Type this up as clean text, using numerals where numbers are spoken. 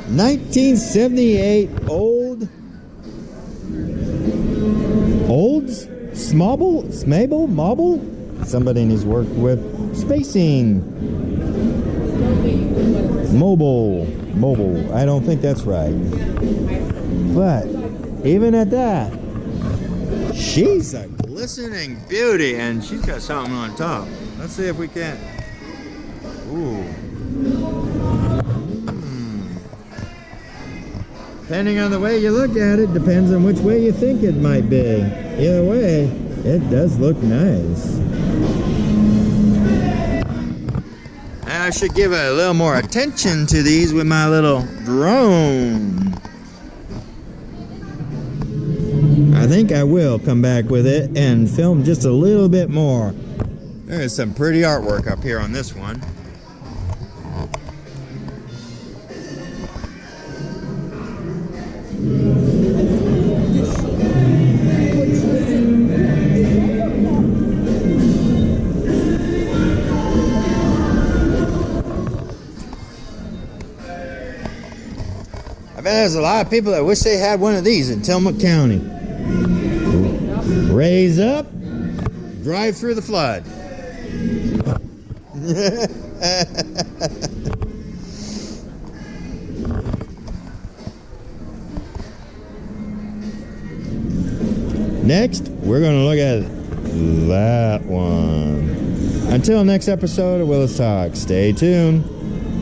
1978 oldsmobile. Somebody needs work with spacing. Mobile. I don't think that's right. But even at that, she's a glistening beauty, and she's got something on top. Let's see if we can. Ooh. Depending on the way you look at it, depends on which way you think it might be. Either way, it does look nice. I should give a little more attention to these with my little drone. I think I will come back with it and film just a little bit more. There's some pretty artwork up here on this one. I bet there's a lot of people that wish they had one of these in Tillamook County. Raise up, drive through the flood. Next, we're going to look at that one. Until next episode of Willis Talk, stay tuned.